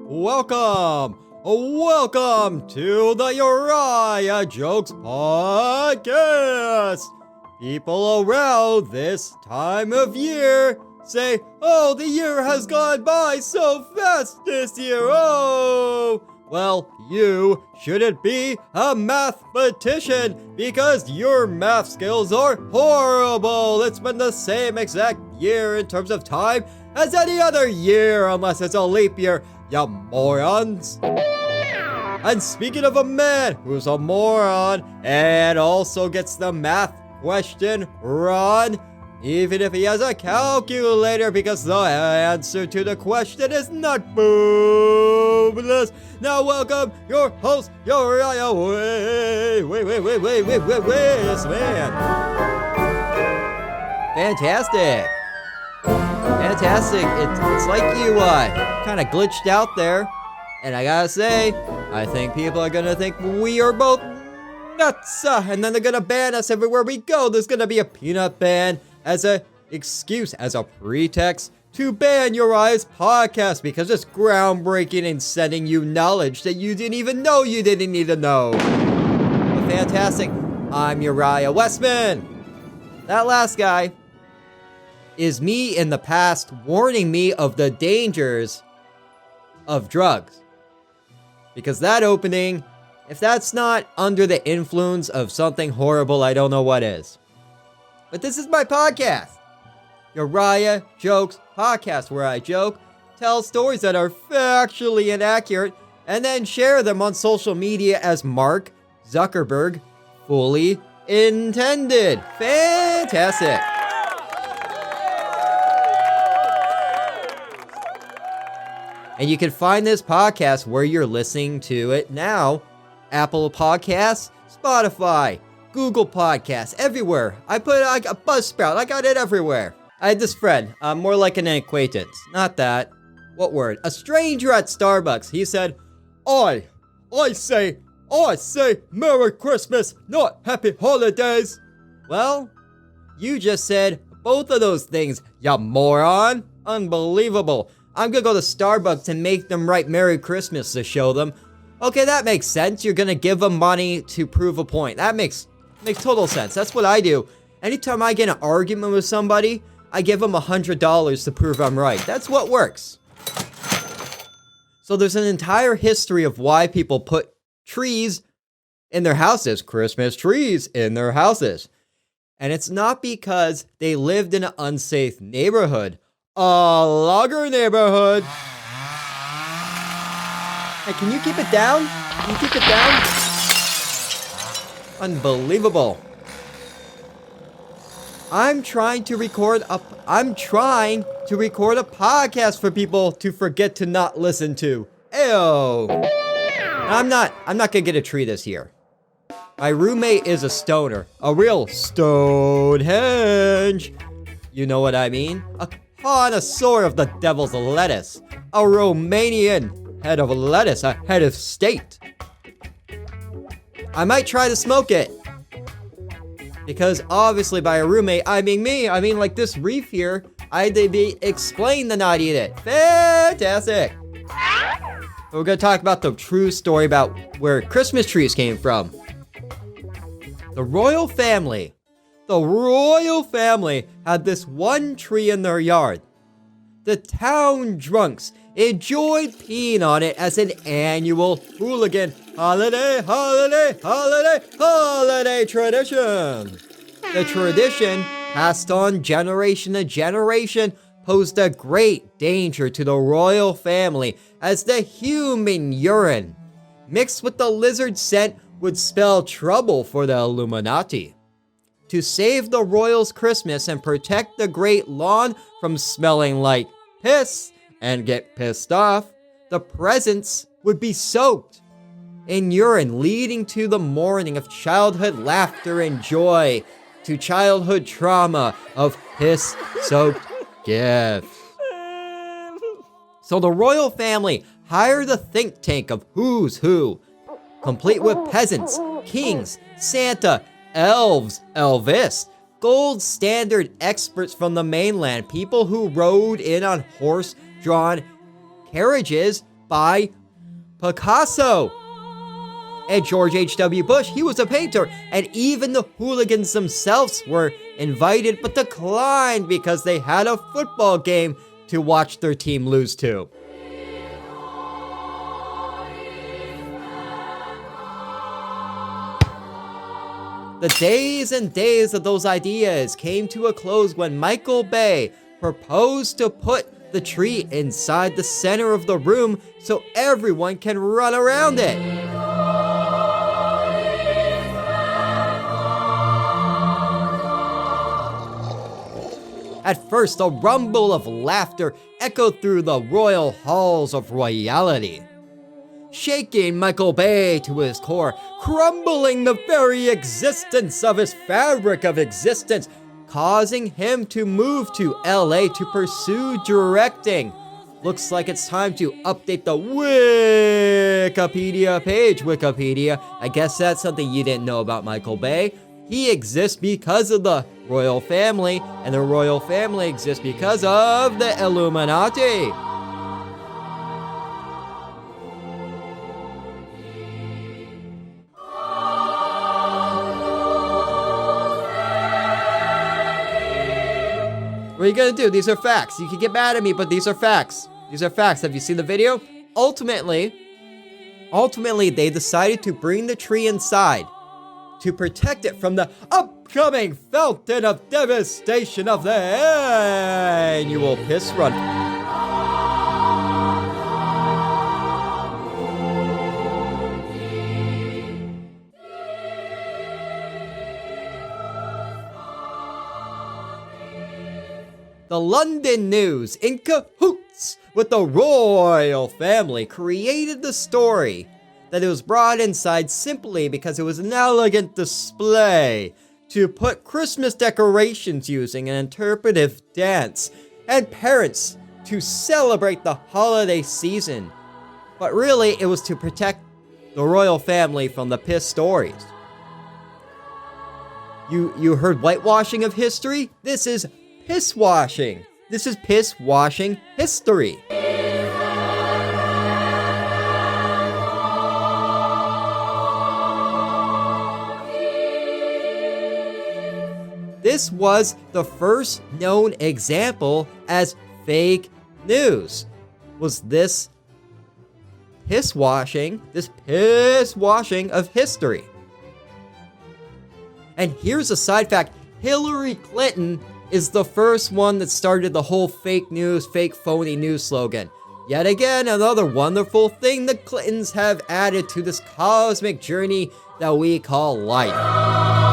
welcome to the Uriah Jokes Podcast. People around this time of year say, oh, the year has gone by so fast this year, oh. Well, you shouldn't be a mathematician because your math skills are horrible. It's been the same exact year in terms of time as any other year unless it's a leap year, you morons. And speaking of a man who's a moron and also gets the math question wrong, even if he has a calculator, because the answer to the question is not boomless. Now welcome your host, Uriah Wesman. Fantastic. It's like you kind of glitched out there. And I gotta say, I think people are gonna think we are both nuts. And then they're gonna ban us everywhere we go. There's gonna be a peanut ban as a excuse, as a pretext to ban Uriah's podcast because it's groundbreaking and sending you knowledge that you didn't even know you didn't need to know. But fantastic. I'm Uriah Wesman. That last guy is me in the past warning me of the dangers of drugs. Because that opening, if that's not under the influence of something horrible, I don't know what is. But this is my podcast, Uriah Jokes Podcast, where I joke, tell stories that are factually inaccurate, and then share them on social media as Mark Zuckerberg fully intended. Fantastic. And you can find this podcast where you're listening to it now. Apple Podcasts, Spotify, Google Podcasts, everywhere. I put a Buzzsprout. I got it everywhere. I had this friend, more like an acquaintance. Not that. What word? A stranger at Starbucks. He said, I say Merry Christmas, not Happy Holidays. Well, you just said both of those things, ya moron. Unbelievable. I'm gonna go to Starbucks and make them write Merry Christmas to show them. Okay, that makes sense. You're gonna give them money to prove a point. That makes total sense. That's what I do. Anytime I get in an argument with somebody, I give them $100 to prove I'm right. That's what works. So there's an entire history of why people put trees in their houses, Christmas trees in their houses. And it's not because they lived in an unsafe neighborhood, a logger neighborhood. Hey, can you keep it down? Can you keep it down? Unbelievable. I'm trying to record a podcast for people to forget to not listen to. Ew. I'm not gonna get a tree this year. My roommate is a stoner. A real Stonehenge. You know what I mean? A connoisseur of the devil's lettuce. A Romanian head of lettuce, a head of state. I might try to smoke it. Because obviously by a roommate, I mean me. I mean like this reef here, I had to explain to not eat it. Fantastic. We're going to talk about the true story about where Christmas trees came from. The royal family had this one tree in their yard. The town drunks enjoyed peeing on it as an annual hooligan holiday tradition. The tradition, passed on generation to generation, posed a great danger to the royal family as the human urine, mixed with the lizard scent, would spell trouble for the Illuminati. To save the royals' Christmas and protect the great lawn from smelling like piss and get pissed off, the presents would be soaked in urine, leading to the morning of childhood laughter and joy, to childhood trauma of piss-soaked gifts. So the royal family hired a think tank of who's who, complete with peasants, kings, Santa, elves, Elvis, gold standard experts from the mainland, people who rode in on horse-drawn carriages by Picasso. And George H.W. Bush, he was a painter, and even the hooligans themselves were invited but declined because they had a football game to watch their team lose to. The days and days of those ideas came to a close when Michael Bay proposed to put the tree inside the center of the room so everyone can run around it. At first, a rumble of laughter echoed through the royal halls of royalty, shaking Michael Bay to his core, crumbling the very existence of his fabric of existence, causing him to move to LA to pursue directing. Looks like it's time to update the Wikipedia page. Wikipedia, I guess that's something you didn't know about Michael Bay. He exists because of the royal family, and the royal family exists because of the Illuminati. What are you gonna do? These are facts. You can get mad at me, but these are facts. These are facts. Have you seen the video? Ultimately, they decided to bring the tree inside to protect it from the upcoming fountain of devastation of the annual piss run. The London News, in cahoots with the royal family, created the story that it was brought inside simply because it was an elegant display to put Christmas decorations using an interpretive dance and parents to celebrate the holiday season. But really, it was to protect the royal family from the piss stories. You heard whitewashing of history? This is piss washing. This is piss washing history. This was the first known example as fake news. Was this piss washing of history. And here's a side fact. Hillary Clinton is the first one that started the whole fake news, fake phony news slogan. Yet again, another wonderful thing the Clintons have added to this cosmic journey that we call life.